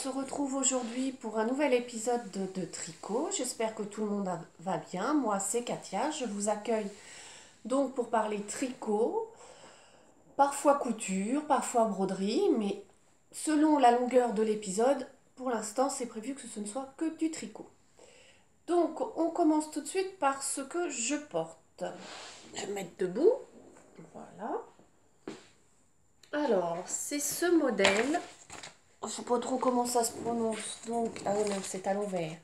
se retrouve aujourd'hui pour un nouvel épisode de tricot. J'espère que tout le monde va bien. Moi, c'est Katia. Je vous accueille donc pour parler tricot, parfois couture, parfois broderie, mais selon la longueur de l'épisode, pour l'instant, c'est prévu que ce ne soit que du tricot. Donc, on commence tout de suite par ce que je porte. Je vais me mettre debout. Voilà. Alors, c'est ce modèle. Je ne sais pas trop comment ça se prononce. Donc, ah non, c'est à l'envers.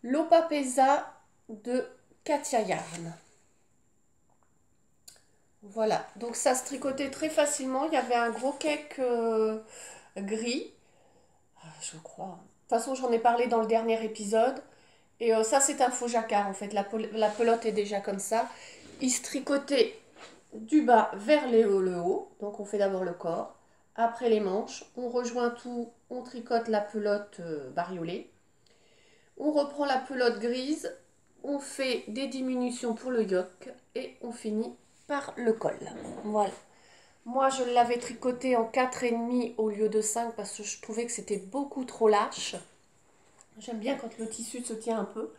L'Opapesa de Katia Yarn. Voilà, donc ça se tricotait très facilement. Il y avait un gros cake gris, je crois. De toute façon, j'en ai parlé dans le dernier épisode. Et ça, c'est un faux jacquard en fait. La pelote est déjà comme ça. Il se tricotait du bas vers le haut. Donc, on fait d'abord le corps. Après les manches, on rejoint tout, on tricote la pelote bariolée. On reprend la pelote grise, on fait des diminutions pour le yoke et on finit par le col. Voilà. Moi, je l'avais tricoté en 4,5 au lieu de 5 parce que je trouvais que c'était beaucoup trop lâche. J'aime bien quand le tissu se tient un peu.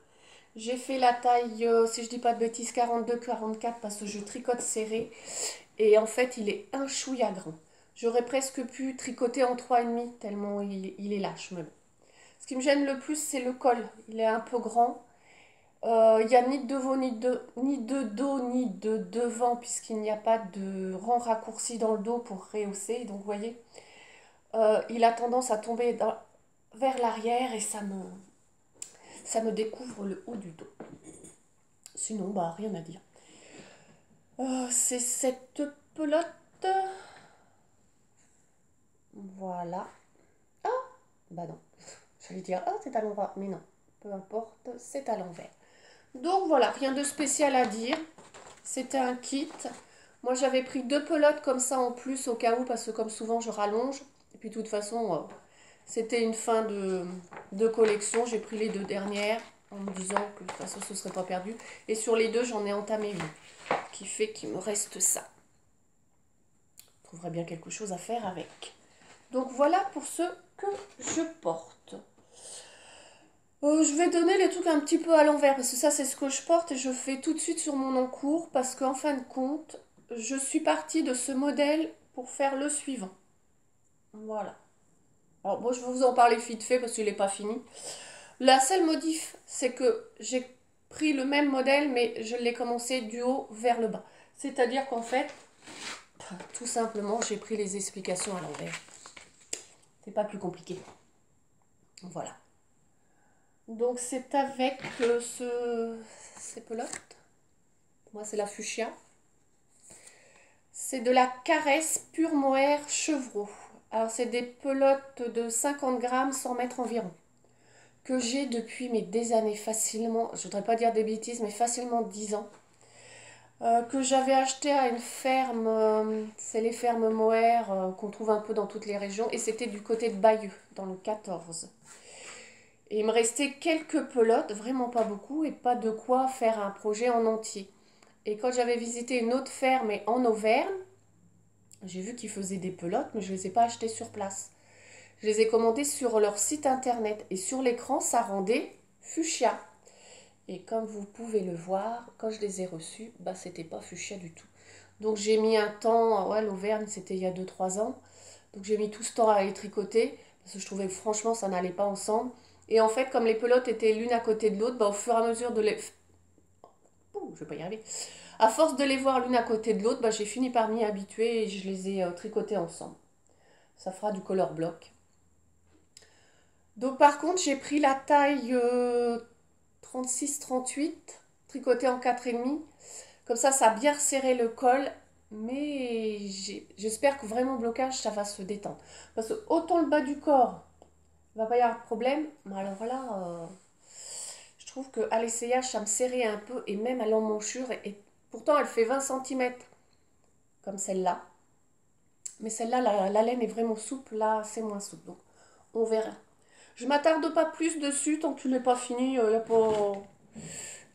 J'ai fait la taille, si je dis pas de bêtises, 42-44 parce que je tricote serré. Et en fait, il est un chouïa grand. J'aurais presque pu tricoter en 3,5 tellement il est lâche. Mais bon. Ce qui me gêne le plus, c'est le col. Il est un peu grand. Il n'y a ni de devant, ni de dos, ni de devant, puisqu'il n'y a pas de rang raccourci dans le dos pour rehausser. Donc, vous voyez, il a tendance à tomber vers l'arrière et ça me découvre le haut du dos. Sinon, bah, rien à dire. C'est cette pelote. Voilà. Ah, bah non. J'allais dire, ah, c'est à l'envers. Mais non, peu importe, c'est à l'envers. Donc voilà, rien de spécial à dire. C'était un kit. Moi, j'avais pris 2 pelotes comme ça en plus au cas où, parce que comme souvent, je rallonge. Et puis, de toute façon, c'était une fin de collection. J'ai pris les 2 dernières en me disant que de toute façon, ce ne serait pas perdu. Et sur les 2, j'en ai entamé une, qui fait qu'il me reste ça. Je trouverai bien quelque chose à faire avec. Donc voilà pour ce que je porte. Je vais donner les trucs un petit peu à l'envers parce que ça c'est ce que je porte et je fais tout de suite sur mon encours parce qu'en fin de compte, je suis partie de ce modèle pour faire le suivant. Voilà. Alors bon, je vais vous en parler vite fait parce qu'il n'est pas fini. La seule modif, c'est que j'ai pris le même modèle mais je l'ai commencé du haut vers le bas. C'est-à-dire qu'en fait, tout simplement, j'ai pris les explications à l'envers. C'est pas plus compliqué. Voilà. Donc c'est avec ces pelotes. Moi c'est la fuchsia. C'est de la caresse pure mohair chevreau. Alors c'est des pelotes de 50 grammes, 100 mètres environ. Que j'ai depuis des années facilement, je voudrais pas dire des bêtises, mais facilement 10 ans. Que j'avais acheté à une ferme, c'est les fermes mohair qu'on trouve un peu dans toutes les régions. Et c'était du côté de Bayeux, dans le 14. Et il me restait quelques pelotes, vraiment pas beaucoup, et pas de quoi faire un projet en entier. Et quand j'avais visité une autre ferme en Auvergne, j'ai vu qu'ils faisaient des pelotes, mais je ne les ai pas achetées sur place. Je les ai commandées sur leur site internet. Et sur l'écran, ça rendait fuchsia. Et comme vous pouvez le voir, quand je les ai reçues, bah, c'était pas fuchsia du tout. Donc j'ai mis un temps, ouais, l'Auvergne, c'était il y a 2-3 ans. Donc j'ai mis tout ce temps à les tricoter, parce que je trouvais que franchement, ça n'allait pas ensemble. Et en fait, comme les pelotes étaient l'une à côté de l'autre, bah, au fur et à mesure de les... Ouh, je vais pas y arriver. À force de les voir l'une à côté de l'autre, bah, j'ai fini par m'y habituer et je les ai tricotées ensemble. Ça fera du color block. Donc par contre, j'ai pris la taille 36-38, tricotée en 4,5. Comme ça a bien resserré le col. Mais j'espère que vraiment le blocage, ça va se détendre. Parce que autant le bas du corps, il ne va pas y avoir de problème. Mais alors là, je trouve qu'à l'essayage, ça me serrait un peu. Et même à l'emmanchure. Et pourtant, elle fait 20 cm. Comme celle-là. Mais celle-là, la laine est vraiment souple. Là, c'est moins souple. Donc, on verra. Je ne m'attarde pas plus dessus. Tant qu'il n'est pas fini, il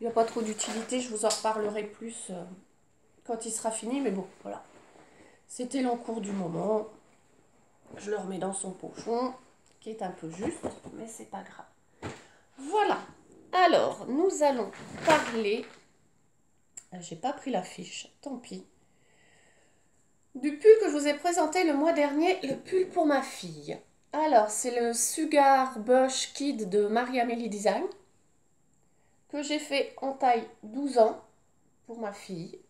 n'y a pas trop d'utilité. Je vous en reparlerai plus quand il sera fini. Mais bon, voilà. C'était l'encours du moment. Je le remets dans son pochon. qui est un peu juste, mais c'est pas grave. Voilà. Alors, nous allons parler... J'ai pas pris la fiche, tant pis. Du pull que je vous ai présenté le mois dernier, le pull pour ma fille. Alors, c'est le Sugar Bush Kid de Marie-Amélie Design, que j'ai fait en taille 12 ans pour ma fille.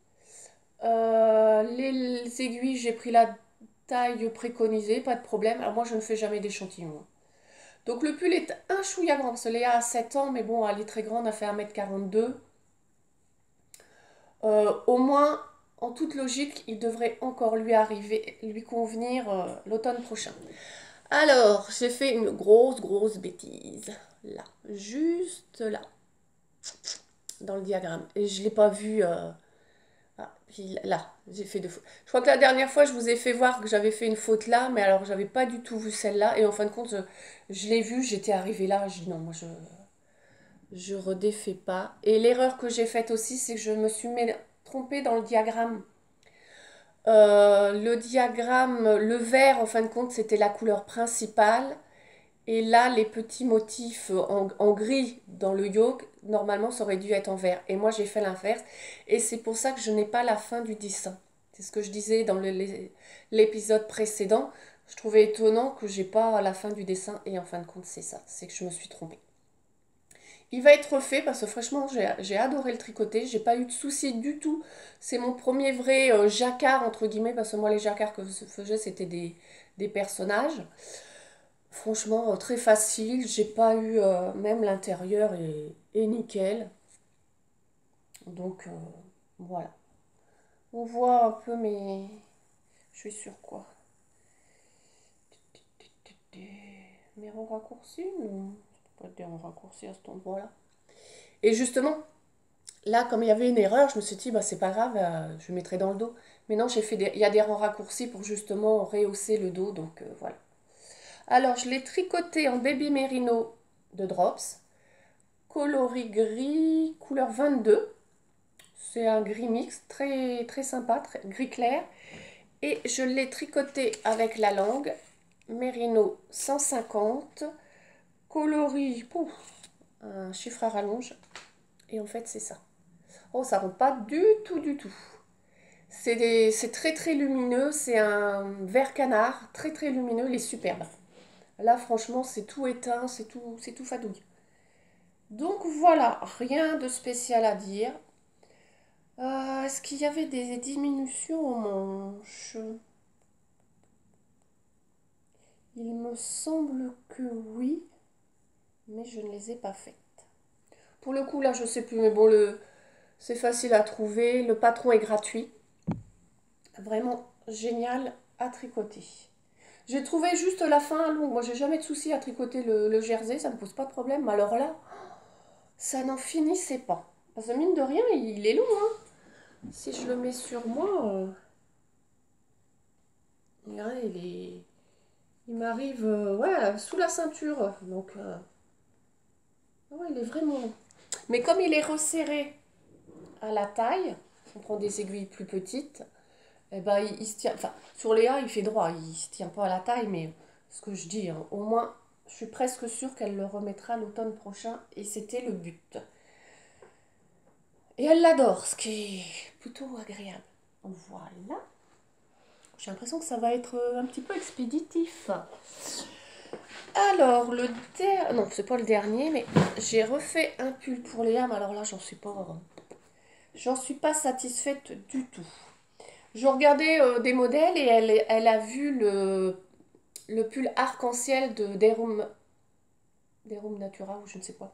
Les aiguilles, j'ai pris la taille préconisée, pas de problème. Alors moi, je ne fais jamais d'échantillon. Donc le pull est un chouïa grand, parce que Léa a 7 ans, mais bon, elle est très grande, elle fait 1m42. Au moins, en toute logique, il devrait encore lui convenir l'automne prochain. Alors, j'ai fait une grosse bêtise. Là, juste là, dans le diagramme. Et je ne l'ai pas vu... puis là, j'ai fait deux fautes. Je crois que la dernière fois, je vous ai fait voir que j'avais fait une faute là, mais alors j'avais pas du tout vu celle-là. Et en fin de compte, je l'ai vue, j'étais arrivée là. Je dis non, moi je redéfais pas. Et l'erreur que j'ai faite aussi, c'est que je me suis trompée dans le diagramme. Le diagramme, le vert, en fin de compte, c'était la couleur principale. Et là, les petits motifs en gris dans le yoke, normalement, ça aurait dû être en vert. Et moi, j'ai fait l'inverse. Et c'est pour ça que je n'ai pas la fin du dessin. C'est ce que je disais dans l'épisode précédent. Je trouvais étonnant que j'ai pas la fin du dessin. Et en fin de compte, c'est ça. C'est que je me suis trompée. Il va être refait parce que franchement, j'ai adoré le tricoter. J'ai pas eu de soucis du tout. C'est mon premier vrai jacquard, entre guillemets, parce que moi, les jacquards que je faisais, c'était des personnages. Franchement, très facile. J'ai pas eu, même l'intérieur est nickel. Donc, voilà. On voit un peu mes... Je suis sur quoi? Mes rangs raccourcis? Non, ça peut pas être des rangs raccourcis à cet endroit-là. Et justement, là, comme il y avait une erreur, je me suis dit, bah, c'est pas grave, je mettrai dans le dos. Mais non, il y a des rangs raccourcis pour justement rehausser le dos, donc voilà. Alors, je l'ai tricoté en baby merino de Drops, coloris gris, couleur 22. C'est un gris mix, très sympa, gris clair. Et je l'ai tricoté avec la langue, merino 150, coloris, pouf, un chiffre à rallonge. Et en fait, c'est ça. Oh, ça ne rend pas du tout. C'est très lumineux, c'est un vert canard, très lumineux, il est superbe. Là, franchement, c'est tout éteint, c'est tout fadouille. Donc voilà, rien de spécial à dire. Est-ce qu'il y avait des diminutions en manches? Il me semble que oui, mais je ne les ai pas faites. Pour le coup, là, je sais plus, mais bon, c'est facile à trouver. Le patron est gratuit. Vraiment génial à tricoter. J'ai trouvé juste la fin longue. Moi, j'ai jamais de souci à tricoter le jersey, ça ne me pose pas de problème. Mais alors là, ça n'en finissait pas. Parce que mine de rien, il est long, hein. Si je le mets sur moi, regardez, il m'arrive ouais, sous la ceinture. Donc, ouais, il est vraiment long. Mais comme il est resserré à la taille, on prend des aiguilles plus petites, eh ben, il se tient. Enfin, sur Léa, il fait droit, il se tient pas à la taille, mais ce que je dis, hein, au moins, je suis presque sûre qu'elle le remettra l'automne prochain, et c'était le but. Et elle l'adore, ce qui est plutôt agréable. Voilà. J'ai l'impression que ça va être un petit peu expéditif. Alors, non, c'est pas le dernier, mais j'ai refait un pull pour Léa, mais alors là, j'en suis pas satisfaite du tout. Je regardais des modèles et elle a vu le pull arc-en-ciel de Derum Natura ou je ne sais quoi.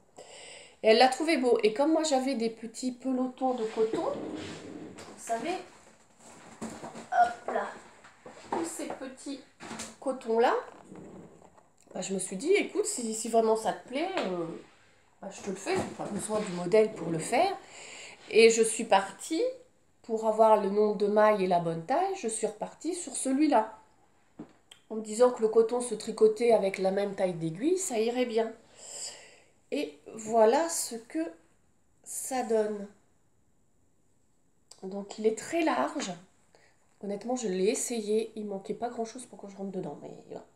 Et elle l'a trouvé beau. Et comme moi j'avais des petits pelotons de coton, vous savez, hop là, tous ces petits cotons-là, bah, je me suis dit, écoute, si vraiment ça te plaît, bah, je te le fais. J'ai pas besoin du modèle pour le faire. Et je suis partie, pour avoir le nombre de mailles et la bonne taille, je suis repartie sur celui-là. En me disant que le coton se tricotait avec la même taille d'aiguille, ça irait bien. Et voilà ce que ça donne. Donc il est très large. Honnêtement, je l'ai essayé. Il manquait pas grand-chose pour que je rentre dedans. Mais voilà.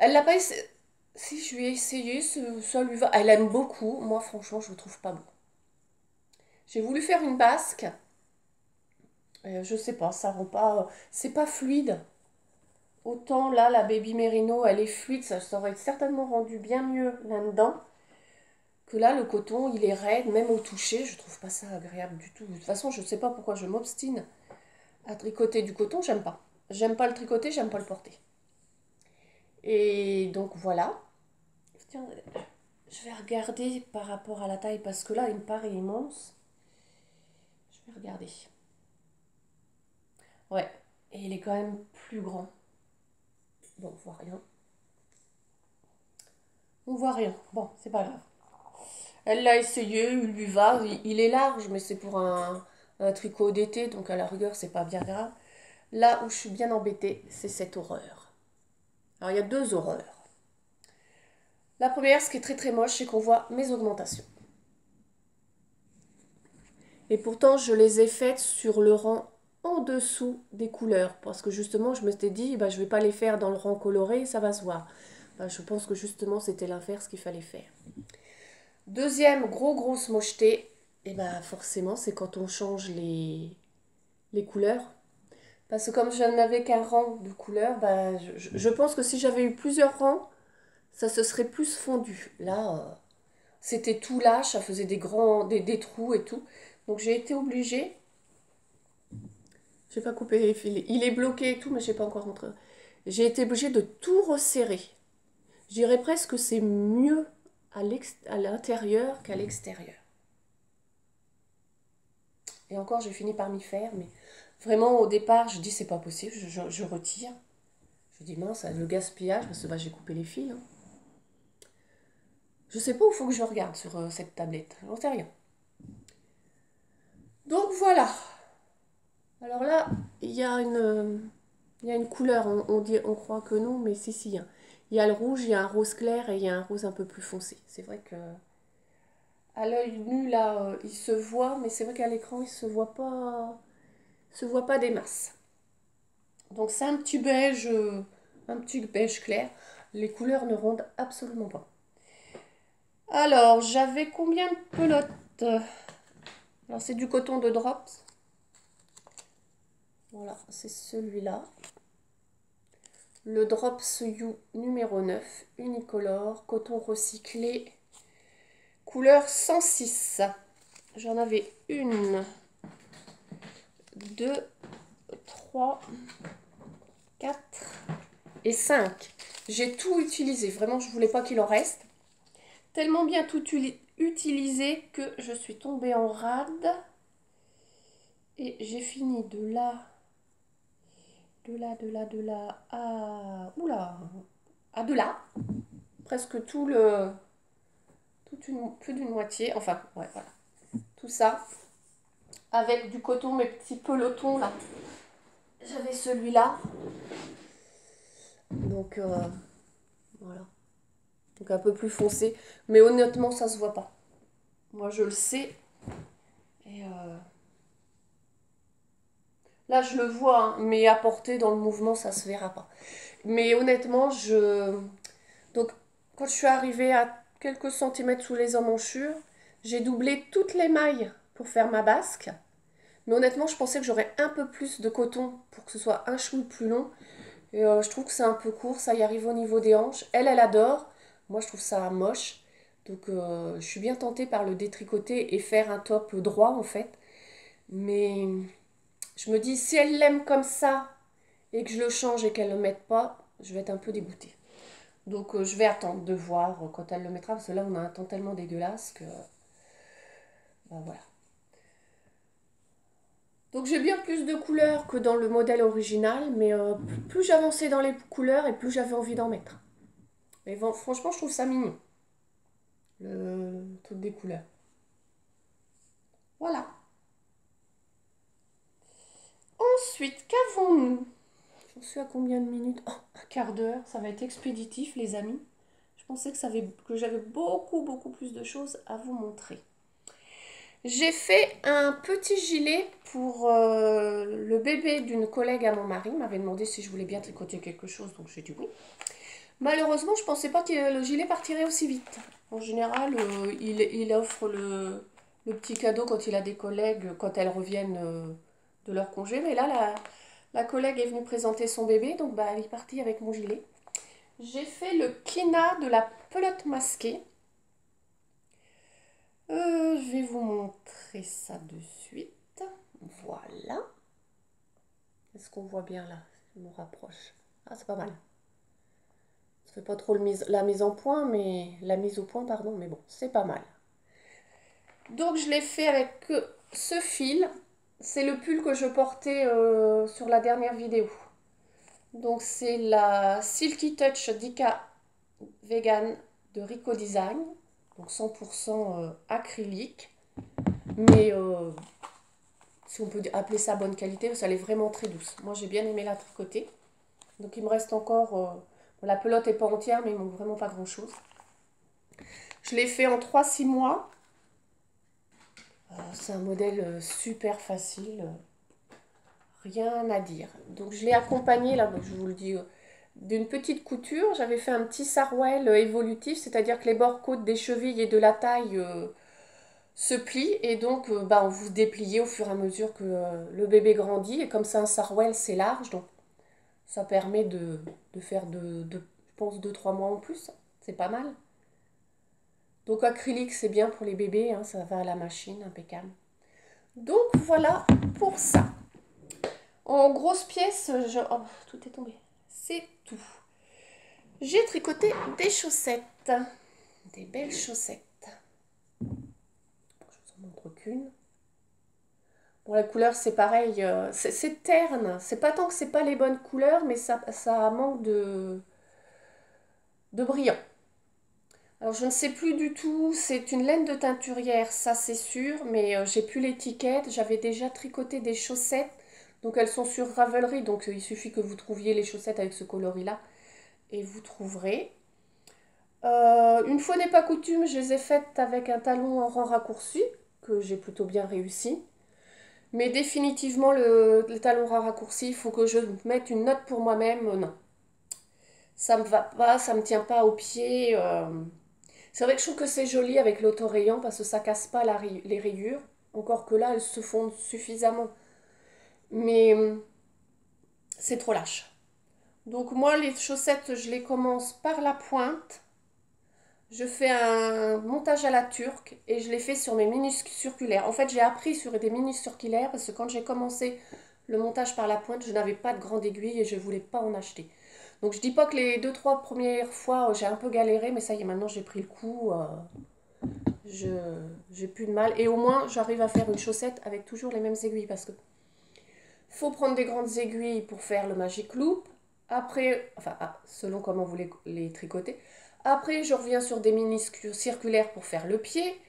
Elle l'a pas essayé. Si je lui ai essayé, ça lui va. Elle aime beaucoup. Moi, franchement, je le trouve pas bon. J'ai voulu faire une basque. Je sais pas, ça rend pas. C'est pas fluide. Autant là, la Baby Merino, elle est fluide. Ça aurait certainement rendu bien mieux là-dedans. Que là, le coton, il est raide, même au toucher. Je trouve pas ça agréable du tout. De toute façon, je sais pas pourquoi je m'obstine à tricoter du coton. J'aime pas. J'aime pas le tricoter, j'aime pas le porter. Et donc voilà. Tiens, je vais regarder par rapport à la taille parce que là, il me paraît immense. Je vais regarder. Ouais, et il est quand même plus grand. Bon, on voit rien. On voit rien. Bon, c'est pas grave. Elle l'a essayé, il lui va. Il est large, mais c'est pour un tricot d'été, donc à la rigueur, c'est pas bien grave. Là où je suis bien embêtée, c'est cette horreur. Alors, il y a deux horreurs. La première, ce qui est très très moche, c'est qu'on voit mes augmentations. Et pourtant, je les ai faites sur le rang en dessous des couleurs. Parce que justement, je me suis dit, bah, je ne vais pas les faire dans le rang coloré, ça va se voir. Bah, je pense que justement, c'était l'inverse qu'il fallait faire. Deuxième grosse mocheté, et bah forcément, c'est quand on change les couleurs. Parce que comme je n'avais qu'un rang de couleurs, bah, je pense que si j'avais eu plusieurs rangs, ça se serait plus fondu. Là, c'était tout lâche, ça faisait des trous et tout. Donc j'ai été obligée. J'ai pas coupé les fils. Il est bloqué et tout, mais je sais pas encore rentré. J'ai été obligée de tout resserrer. Je dirais presque que c'est mieux à l'intérieur qu'à l'extérieur. Et encore, j'ai fini par m'y faire, mais vraiment au départ, je dis c'est pas possible, je retire. Je dis mince, le gaspillage, parce que bah, j'ai coupé les fils. Hein. Je sais pas où il faut que je regarde sur cette tablette, j'en sais rien. Donc voilà. Alors là, il y a une couleur, on croit que non, mais si. Hein. Il y a le rouge, il y a un rose clair et il y a un rose un peu plus foncé. C'est vrai que à l'œil nu, là, il se voit, mais c'est vrai qu'à l'écran, se voit pas des masses. Donc c'est un petit beige clair. Les couleurs ne rendent absolument pas. Alors, j'avais combien de pelotes? Alors, c'est du coton de Drops. Voilà, c'est celui-là. Le Drops You numéro 9, unicolore, coton recyclé, couleur 106. J'en avais une, deux, trois, quatre et 5. J'ai tout utilisé, vraiment je voulais pas qu'il en reste. Tellement bien tout utilisé que je suis tombée en rade. Et j'ai fini de là à... Oula! À de là. Presque plus d'une moitié. Enfin, ouais, voilà. Tout ça. Avec du coton, mes petits pelotons là. J'avais celui-là. Donc, voilà. Donc un peu plus foncé. Mais honnêtement, ça se voit pas. Moi, je le sais. Et là, je le vois, hein, mais à porter dans le mouvement, ça se verra pas. Mais honnêtement, donc, quand je suis arrivée à quelques centimètres sous les emmanchures, j'ai doublé toutes les mailles pour faire ma basque. Mais honnêtement, je pensais que j'aurais un peu plus de coton pour que ce soit un chouille plus long. Et je trouve que c'est un peu court, ça y arrive au niveau des hanches. Elle adore. Moi, je trouve ça moche. Donc, je suis bien tentée par le détricoter et faire un top droit, en fait. Mais je me dis, si elle l'aime comme ça et que je le change et qu'elle ne le mette pas, je vais être un peu dégoûtée. Donc, je vais attendre de voir quand elle le mettra, parce que là, on a un temps tellement dégueulasse que... ben, voilà. Donc j'ai bien plus de couleurs que dans le modèle original, mais plus j'avançais dans les couleurs et plus j'avais envie d'en mettre. Mais bon, franchement, je trouve ça mignon, le truc des couleurs. Voilà. Ensuite, qu'avons-nous? J'en suis à combien de minutes? Oh, un quart d'heure, ça va être expéditif, les amis. Je pensais que j'avais beaucoup plus de choses à vous montrer. J'ai fait un petit gilet pour le bébé d'une collègue à mon mari. Il m'avait demandé si je voulais bien tricoter quelque chose, donc j'ai dit oui. Malheureusement, je pensais pas que le gilet partirait aussi vite. En général, il offre le petit cadeau quand il a des collègues, quand elles reviennent de leur congé. Mais là, la collègue est venue présenter son bébé, donc bah, elle est partie avec mon gilet. J'ai fait le Kina de la pelote masquée. Je vais vous montrer ça de suite. Voilà. Est-ce qu'on voit bien là? Je me rapproche. Ah, c'est pas mal. Ça fait pas trop la mise en point, mais la mise au point, pardon, mais bon, c'est pas mal. Donc je l'ai fait avec ce fil. C'est le pull que je portais sur la dernière vidéo. Donc c'est la Silky Touch Dika Vegan de Rico Design. Donc 100% acrylique. Mais si on peut appeler ça bonne qualité, parce qu'elle est vraiment très douce. Moi j'ai bien aimé la tricoter. Donc il me reste encore... la pelote n'est pas entière, mais il manque vraiment pas grand chose. Je l'ai fait en 3-6 mois. C'est un modèle super facile. Rien à dire. Donc je l'ai accompagné, là, je vous le dis, d'une petite couture. J'avais fait un petit sarouel évolutif, c'est-à-dire que les bords côtes des chevilles et de la taille se plient. Et donc, bah, vous dépliez au fur et à mesure que le bébé grandit. Et comme c'est un sarouel, c'est large. Donc, ça permet de faire, je pense, 2-3 mois en plus. C'est pas mal. Donc, acrylique, c'est bien pour les bébés. Hein, ça va à la machine, impeccable. Donc, voilà pour ça. En grosses pièces, oh, tout est tombé. C'est tout. J'ai tricoté des chaussettes. Des belles chaussettes. Je vous en montre qu'une. Bon, la couleur, c'est pareil. C'est terne. C'est pas tant que c'est pas les bonnes couleurs, mais ça manque de brillant. Alors, je ne sais plus du tout. C'est une laine de teinturière, ça c'est sûr. Mais j'ai plus l'étiquette. J'avais déjà tricoté des chaussettes. Donc, elles sont sur Ravelry. Donc, il suffit que vous trouviez les chaussettes avec ce coloris-là. Et vous trouverez. Une fois n'est pas coutume, je les ai faites avec un talon en rang raccourci, que j'ai plutôt bien réussi. Mais définitivement, le talon rang raccourci, il faut que je mette une note pour moi-même. Non, ça me va pas, ça me tient pas au pied. C'est vrai que je trouve que c'est joli avec l'autorayant parce que ça casse pas les rayures. Encore que là, elles se fondent suffisamment. Mais c'est trop lâche. Donc moi, les chaussettes, je les commence par la pointe. Je fais un montage à la turque et je l'ai fait sur mes mini circulaires. En fait, j'ai appris sur des mini circulaires parce que quand j'ai commencé le montage par la pointe, je n'avais pas de grande aiguille et je ne voulais pas en acheter. Donc je dis pas que les 2-3 premières fois, j'ai un peu galéré, mais ça y est, maintenant j'ai pris le coup. Je j'ai plus de mal. Et au moins, j'arrive à faire une chaussette avec toujours les mêmes aiguilles parce que faut prendre des grandes aiguilles pour faire le magic loop. Après, enfin, selon comment vous les tricotez. Après, je reviens sur des mini circulaires pour faire le pied.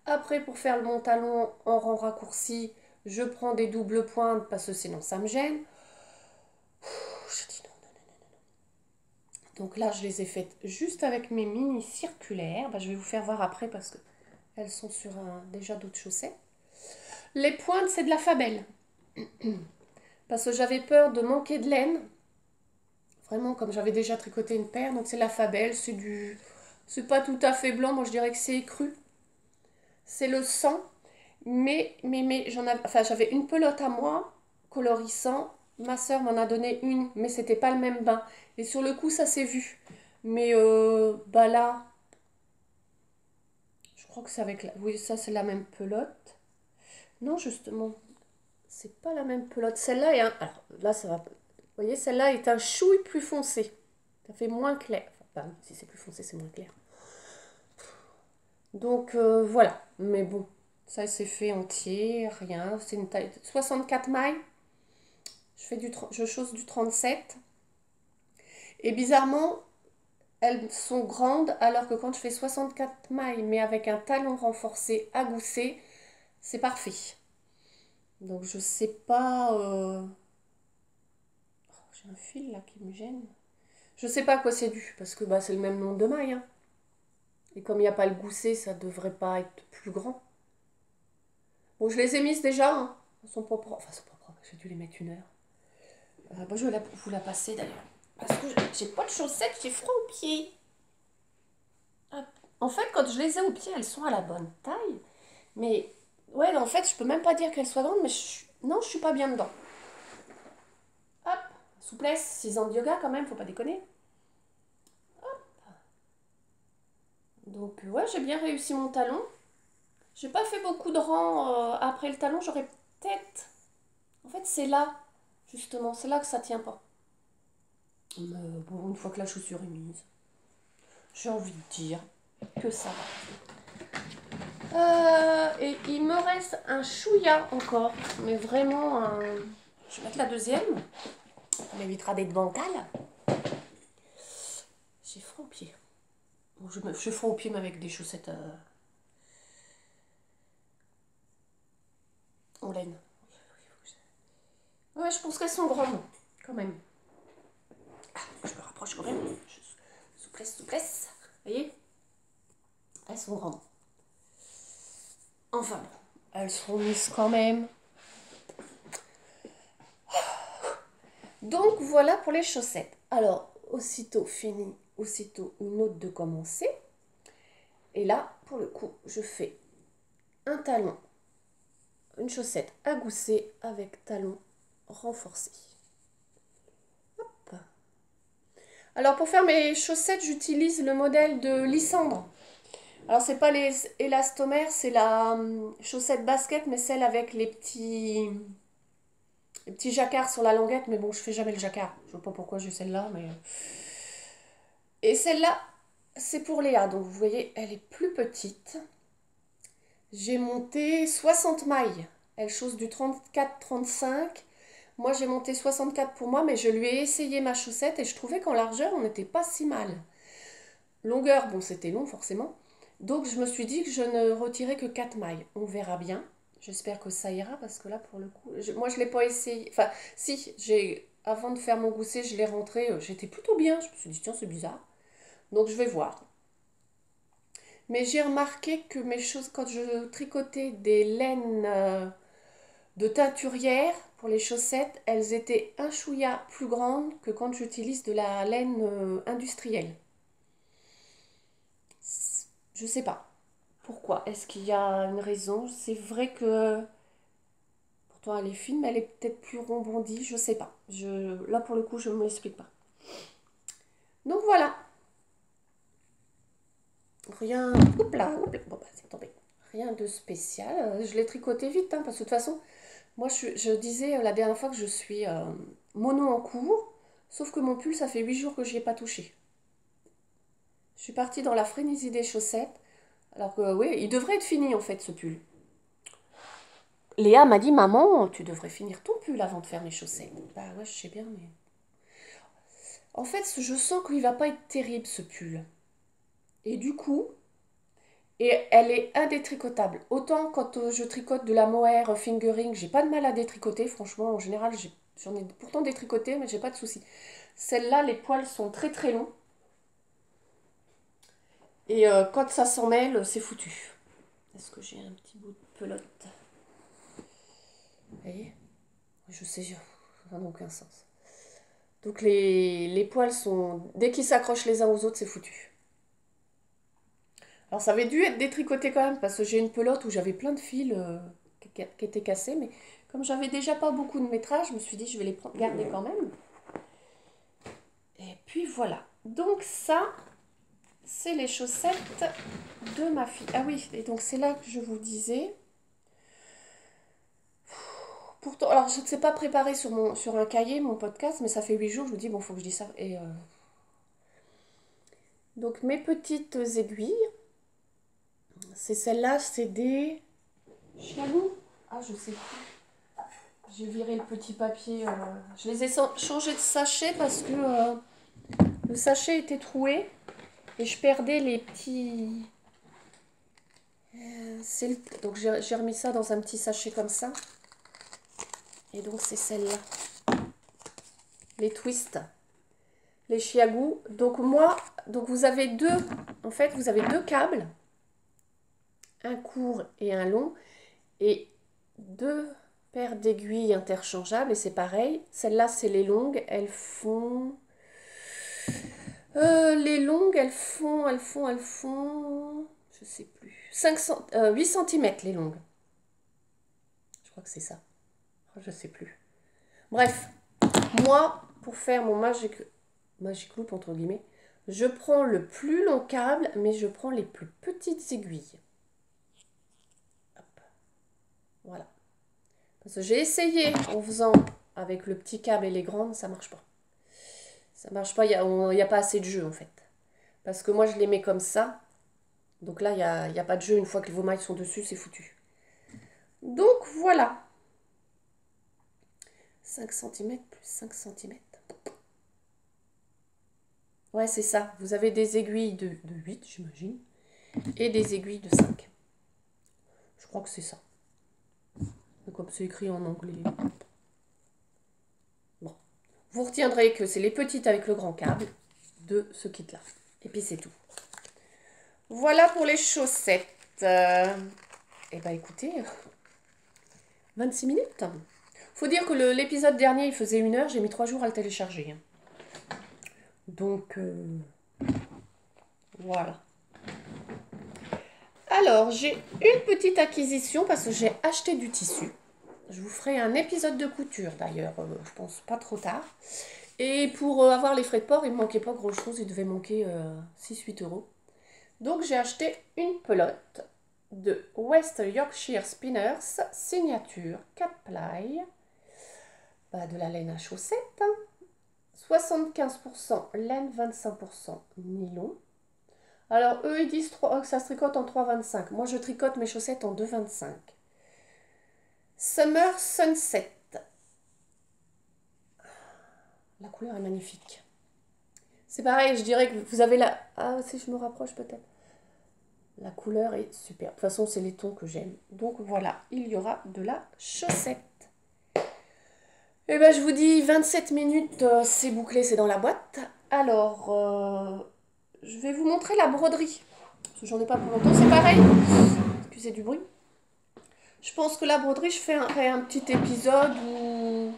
Après, pour faire mon talon en rang raccourci, je prends des doubles pointes parce que sinon ça me gêne. Je dis non, non, non, non. Donc là, je les ai faites juste avec mes mini circulaires. Bah, je vais vous faire voir après parce que elles sont sur déjà d'autres chaussettes. Les pointes, c'est de la Fabelle. Parce que j'avais peur de manquer de laine. Vraiment, comme j'avais déjà tricoté une paire, donc c'est la Fabelle, c'est pas tout à fait blanc, moi je dirais que c'est cru. C'est le sang, mais j'avais une pelote à moi, colorissant. Ma soeur m'en a donné une, mais c'était pas le même bain. Et sur le coup, ça s'est vu. Mais bah là, je crois que c'est avec la... Oui, ça c'est la même pelote. Non, justement, c'est pas la même pelote. Celle-là est un... Alors là, ça va... Vous voyez, celle-là est un chouille plus foncé. Ça fait moins clair. Enfin, si c'est plus foncé, c'est moins clair. Donc voilà. Mais bon, ça c'est fait entier, rien. C'est une taille de 64 mailles. Je chausse du 37. Et bizarrement, elles sont grandes alors que quand je fais 64 mailles, mais avec un talon renforcé à gousset, c'est parfait. Donc je sais pas... J'ai un fil là qui me gêne. Je sais pas à quoi c'est dû, parce que bah, c'est le même nombre de mailles. Hein. Et comme il n'y a pas le gousset, ça devrait pas être plus grand. Bon, je les ai mises déjà. Hein. Elles sont pas propres. Enfin, elles sont pas propres. J'ai dû les mettre une heure. Bon, je vais vous la passer d'ailleurs. Parce que j'ai pas de chaussettes, j'ai froid aux pieds. Hop. En fait, quand je les ai aux pieds, elles sont à la bonne taille. Mais ouais, en fait, je peux même pas dire qu'elles soient grandes, mais non, je suis pas bien dedans. Hop, souplesse, 6 ans de yoga quand même, faut pas déconner. Donc ouais, j'ai bien réussi mon talon. J'ai pas fait beaucoup de rangs après le talon, j'aurais peut-être... En fait, c'est là, justement, c'est là que ça tient pas. Mais bon, une fois que la chaussure est mise, j'ai envie de dire que ça va. Et il me reste un chouïa encore, mais vraiment un... Je vais mettre la deuxième, ça m'évitera d'être bancale. J'ai froid aux pieds. Bon, je suis froid aux pieds, mais avec des chaussettes en laine. Ouais, je pense qu'elles sont grandes, quand même. Ah, je me rapproche quand même. Souplesse, souplesse. Vous voyez? Elles sont grandes. Enfin bon, elles seront mises quand même. Donc voilà pour les chaussettes. Alors, aussitôt fini, aussitôt une autre de commencer. Et là, pour le coup, je fais un talon, une chaussette à gousset avec talon renforcé. Hop. Alors pour faire mes chaussettes, j'utilise le modèle de Lysandre. Alors c'est pas les élastomères, c'est la chaussette basket, mais celle avec les petits jacquards sur la languette. Mais bon, je fais jamais le jacquard. Je vois pas pourquoi j'ai celle-là, mais... Et celle-là, c'est pour Léa. Donc vous voyez, elle est plus petite. J'ai monté 60 mailles. Elle chausse du 34-35. Moi, j'ai monté 64 pour moi, mais je lui ai essayé ma chaussette et je trouvais qu'en largeur, on n'était pas si mal. Longueur, bon, c'était long forcément. Donc, je me suis dit que je ne retirais que 4 mailles. On verra bien. J'espère que ça ira parce que là, pour le coup, moi, je ne l'ai pas essayé. Enfin, si, avant de faire mon gousset, je l'ai rentré. J'étais plutôt bien. Je me suis dit, tiens, c'est bizarre. Donc, je vais voir. Mais j'ai remarqué que mes choses, quand je tricotais des laines de teinturière pour les chaussettes, elles étaient un chouïa plus grandes que quand j'utilise de la laine industrielle. Je sais pas pourquoi. Est-ce qu'il y a une raison? C'est vrai que pourtant elle est fine, mais elle est peut-être plus rebondie. Je sais pas. Là pour le coup, je ne me l'explique pas. Donc voilà. Rien. Oups là, oups là. Bon bah c'est tombé. Rien de spécial. Je l'ai tricoté vite, hein, parce que de toute façon, moi je disais la dernière fois que je suis mono en cours, sauf que mon pull, ça fait 8 jours que je n'y ai pas touché. Je suis partie dans la frénésie des chaussettes. Alors que oui, il devrait être fini en fait ce pull. Léa m'a dit, maman, tu devrais finir ton pull avant de faire mes chaussettes. Bah ouais, je sais bien, mais... En fait, je sens qu'il va pas être terrible ce pull. Et du coup, elle est indétricotable. Autant quand je tricote de la mohair fingering, j'ai pas de mal à détricoter. Franchement, en général, j'en ai pourtant détricoté, mais j'ai pas de souci. Celle-là, les poils sont très très longs. Et quand ça s'en mêle, c'est foutu. Est-ce que j'ai un petit bout de pelote? Vous voyez? Je sais, ça n'a aucun sens. Donc les poils sont... Dès qu'ils s'accrochent les uns aux autres, c'est foutu. Alors ça avait dû être détricoté quand même, parce que j'ai une pelote où j'avais plein de fils qui étaient cassés, mais comme j'avais déjà pas beaucoup de métrage, je me suis dit je vais les garder quand même. Et puis voilà. Donc ça, c'est les chaussettes de ma fille. Ah oui, et donc c'est là que je vous disais... Pourtant, alors je ne sais pas préparer sur un cahier mon podcast, mais ça fait 8 jours, je me dis, bon, faut que je dise ça. Et donc mes petites aiguilles, c'est celles-là, c'est des Chialou. Ah, je sais plus. J'ai viré le petit papier. Je les ai changés de sachet parce que le sachet était troué et je perdais les petits... Donc j'ai remis ça dans un petit sachet comme ça. Et donc c'est celle-là. Les twists. Les chiagous. Donc moi, donc vous avez deux... En fait, vous avez deux câbles. Un court et un long. Et deux paires d'aiguilles interchangeables. Et c'est pareil. Celles-là, c'est les longues. Elles font Les longues, je sais plus, 8 centimètres les longues. Je crois que c'est ça. Je sais plus. Bref, moi, pour faire mon magic loop, entre guillemets, je prends le plus long câble, mais je prends les plus petites aiguilles. Hop. Voilà. Parce que j'ai essayé en faisant avec le petit câble et les grandes, ça marche pas. Ça marche pas, il n'y a pas assez de jeu en fait. Parce que moi, je les mets comme ça. Donc là, il y a pas de jeu. Une fois que vos mailles sont dessus, c'est foutu. Donc voilà. 5 centimètres plus 5 centimètres. Ouais, c'est ça. Vous avez des aiguilles de 8, j'imagine. Et des aiguilles de 5. Je crois que c'est ça. Comme c'est écrit en anglais. Bon. Vous retiendrez que c'est les petites avec le grand câble de ce kit-là. Et puis c'est tout. Voilà pour les chaussettes. Eh ben écoutez, 26 minutes. Faut dire que l'épisode dernier, il faisait 1 heure. J'ai mis 3 jours à le télécharger. Donc, voilà. Alors, j'ai une petite acquisition parce que j'ai acheté du tissu. Je vous ferai un épisode de couture d'ailleurs, je pense pas trop tard. Et pour avoir les frais de port, il ne me manquait pas grand chose, il devait manquer 6-8 euros. Donc j'ai acheté une pelote de West Yorkshire Spinners, signature 4 ply, de la laine à chaussettes, 75% laine, 25% nylon. Alors eux ils disent que ça se tricote en 3,25. Moi je tricote mes chaussettes en 2,25. Summer Sunset. La couleur est magnifique. C'est pareil, je dirais que vous avez la... Ah, si je me rapproche peut-être. La couleur est super. De toute façon, c'est les tons que j'aime. Donc voilà, il y aura de la chaussette. Et ben, je vous dis 27 minutes, c'est bouclé, c'est dans la boîte. Alors, je vais vous montrer la broderie. Parce que j'en ai pas pour longtemps, c'est pareil. Excusez du bruit. Je pense que la broderie, je ferai un petit épisode où...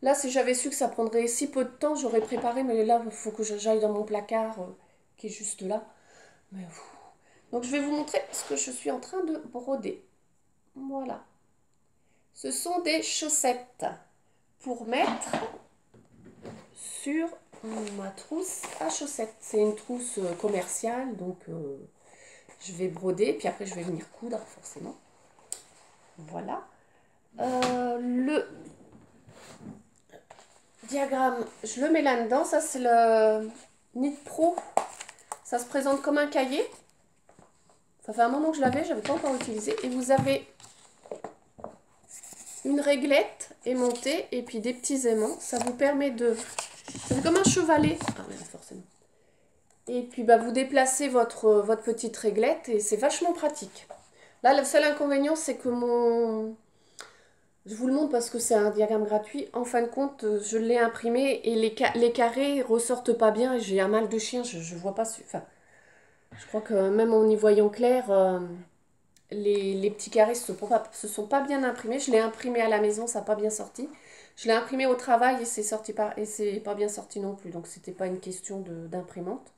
Là, si j'avais su que ça prendrait si peu de temps, j'aurais préparé. Mais là, il faut que j'aille dans mon placard qui est juste là. Mais, donc, je vais vous montrer ce que je suis en train de broder. Voilà. Ce sont des chaussettes pour mettre sur ma trousse à chaussettes. C'est une trousse commerciale, donc je vais broder. Puis après, je vais venir coudre, forcément. Voilà. Le diagramme, je le mets là-dedans. Ça, c'est le Knit Pro. Ça se présente comme un cahier. Ça fait un moment que je l'avais, je n'avais pas encore utilisé. Et vous avez une réglette aimantée et puis des petits aimants. Ça vous permet de... C'est comme un chevalet. Ah oui, forcément. Et puis vous déplacez votre petite réglette et c'est vachement pratique. Là, le seul inconvénient, c'est que mon... Je vous le montre parce que c'est un diagramme gratuit. En fin de compte, je l'ai imprimé et les carrés ressortent pas bien. J'ai un mal de chien, je vois pas... Enfin, je crois que même en y voyant clair, les petits carrés se sont pas bien imprimés. Je l'ai imprimé à la maison, ça n'a pas bien sorti. Je l'ai imprimé au travail et c'est pas bien sorti non plus. Donc, c'était pas une question d'imprimante.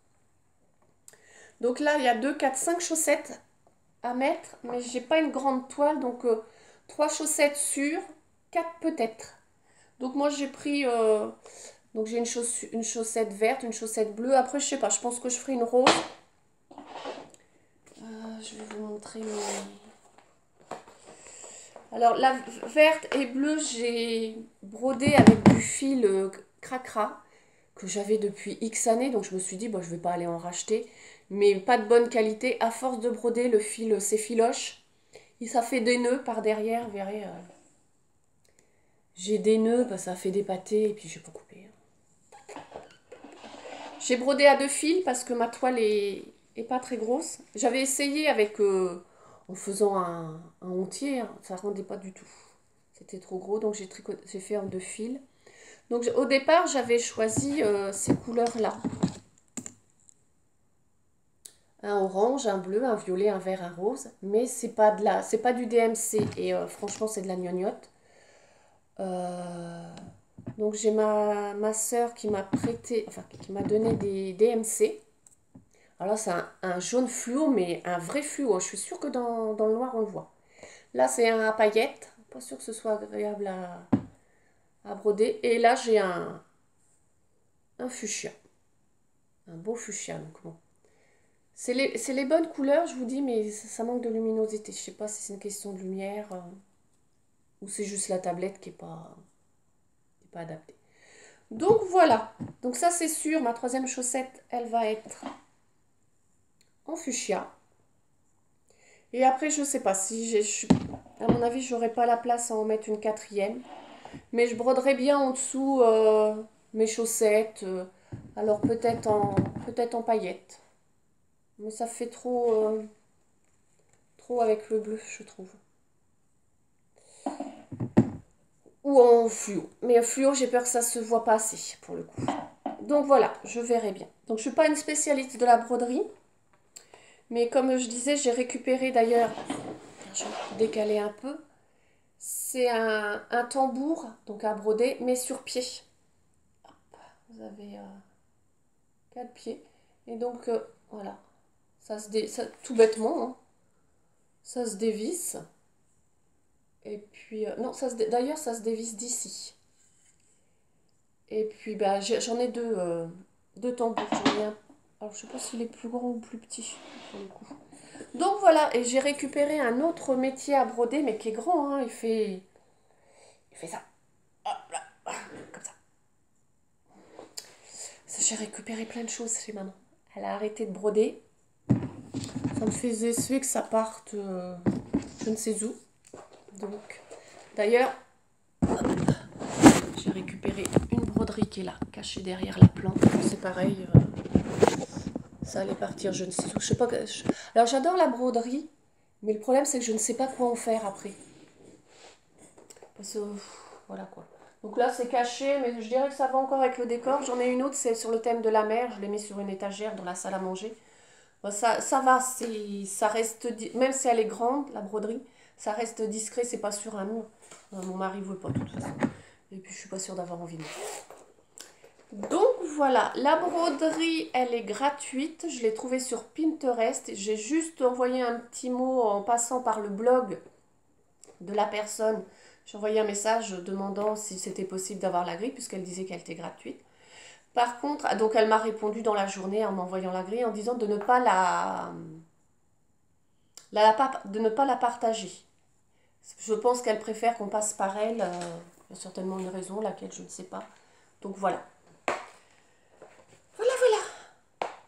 Donc là, il y a 2, 4, 5 chaussettes à mettre, mais j'ai pas une grande toile, donc 3 chaussettes sur 4 peut-être. Donc moi j'ai pris, donc j'ai une chaussette verte, une chaussette bleue. Après je sais pas, je pense que je ferai une rose. Je vais vous montrer Alors la verte et bleue, j'ai brodé avec du fil cracra que j'avais depuis X années, donc je me suis dit, bon, je vais pas aller en racheter, mais pas de bonne qualité. À force de broder, le fil s'effiloche. Et ça fait des nœuds par derrière, vous verrez. J'ai des nœuds, ça fait des pâtés, et puis je vais pas couper. J'ai brodé à 2 fils parce que ma toile est pas très grosse. J'avais essayé avec, en faisant un entier, hein, ça rendait pas du tout. C'était trop gros, donc j'ai fait en 2 fils. Donc au départ, j'avais choisi ces couleurs-là. Un orange, un bleu, un violet, un vert, un rose. Mais c'est pas du DMC. Et franchement, c'est de la gnognotte. Donc j'ai ma sœur qui m'a prêté, enfin qui m'a donné des DMC. Alors là, c'est un jaune fluo, mais un vrai fluo. Je suis sûre que dans le noir, on le voit. Là, c'est un à paillettes. Pas sûr que ce soit agréable à broder. Et là, j'ai un fuchsia. Un beau fuchsia, donc bon. C'est les bonnes couleurs, je vous dis, mais ça manque de luminosité. Je sais pas si c'est une question de lumière ou c'est juste la tablette qui est pas adaptée. Donc voilà. Donc ça, c'est sûr. Ma troisième chaussette, elle va être en fuchsia. Et après, je sais pas si à mon avis, j'aurais pas la place à en mettre une quatrième. Mais je broderai bien en dessous mes chaussettes. Alors peut-être en paillettes. Mais ça fait trop avec le bleu, je trouve. Ou en fluo. Mais fluo, j'ai peur que ça se voit pas assez pour le coup. Donc voilà, je verrai bien. Donc je suis pas une spécialiste de la broderie. Mais comme je disais, j'ai récupéré d'ailleurs, je vais décaler un peu, c'est un tambour, donc à broder, mais sur pied. Vous avez 4 pieds. Et donc voilà, tout bêtement, hein, ça se dévisse. Et puis, non, d'ailleurs, ça se dévisse d'ici. Et puis, bah, j'en ai deux tambours. J'en ai un. Alors, je sais pas s'il est plus grand ou plus petit, pour le coup. Donc voilà, et j'ai récupéré un autre métier à broder, mais qui est grand, hein. Il fait ça. Hop là, comme ça. J'ai récupéré plein de choses chez maman. Elle a arrêté de broder. Ça me faisait suer que ça parte je ne sais où. Donc, d'ailleurs, j'ai récupéré une broderie qui est là, cachée derrière la plante. C'est pareil, ça allait partir je ne sais où. Je sais pas. Alors j'adore la broderie, mais le problème c'est que je ne sais pas quoi en faire après. Parce que voilà quoi. Donc là c'est caché, mais je dirais que ça va encore avec le décor. J'en ai une autre, c'est sur le thème de la mer. Je l'ai mis sur une étagère dans la salle à manger. Bon, ça va, ça reste, même si elle est grande, la broderie, ça reste discret, c'est pas sur un mur. Mon mari veut pas de toute façon. Et puis je suis pas sûre d'avoir envie de. Donc voilà, la broderie, elle est gratuite. Je l'ai trouvée sur Pinterest. J'ai juste envoyé un petit mot en passant par le blog de la personne. J'ai envoyé un message demandant si c'était possible d'avoir la grille, puisqu'elle disait qu'elle était gratuite. Par contre, donc elle m'a répondu dans la journée en m'envoyant la grille en disant de ne pas de ne pas la partager. Je pense qu'elle préfère qu'on passe par elle. Il y a certainement une raison, laquelle je ne sais pas. Donc voilà.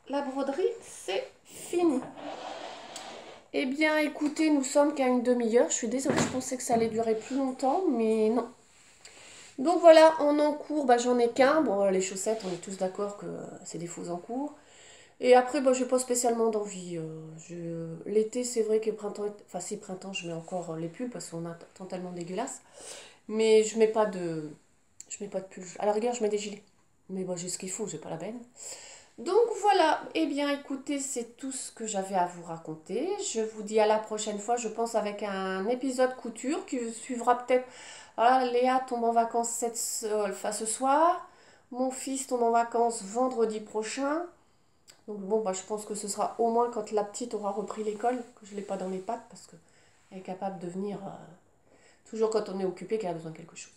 La broderie, c'est fini. Eh bien, écoutez, nous sommes qu'à une demi-heure. Je suis désolée, je pensais que ça allait durer plus longtemps, mais non. Donc voilà, en encours, bah, j'en ai qu'un. Bon, les chaussettes, on est tous d'accord que c'est des faux encours. Et après, bah, je n'ai pas spécialement d'envie. L'été, c'est vrai que printemps, enfin si printemps, je mets encore les pulls parce qu'on a un temps tellement dégueulasse. Mais je mets pas de pulls. À la rigueur, je mets des gilets. Mais bon, j'ai ce qu'il faut, j'ai pas la peine. Donc voilà, eh bien écoutez, c'est tout ce que j'avais à vous raconter. Je vous dis à la prochaine fois, je pense avec un épisode couture qui suivra peut-être. Voilà, Léa tombe en vacances enfin, ce soir. Mon fils tombe en vacances vendredi prochain. Donc bon, bah, je pense que ce sera au moins quand la petite aura repris l'école, que je ne l'ai pas dans les pattes, parce qu'elle est capable de venir toujours quand on est occupé, qu'elle a besoin de quelque chose.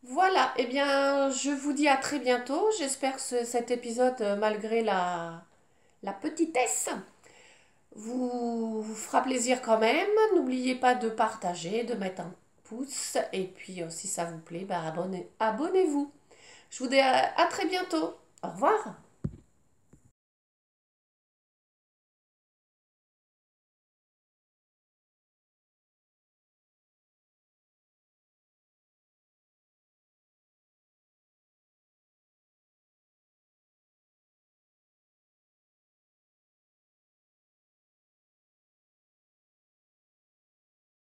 Voilà, eh bien, je vous dis à très bientôt. J'espère que cet épisode, malgré la petitesse, vous fera plaisir quand même. N'oubliez pas de partager, de mettre un pouce. Et puis, si ça vous plaît, bah, abonnez-vous. Je vous dis à très bientôt. Au revoir.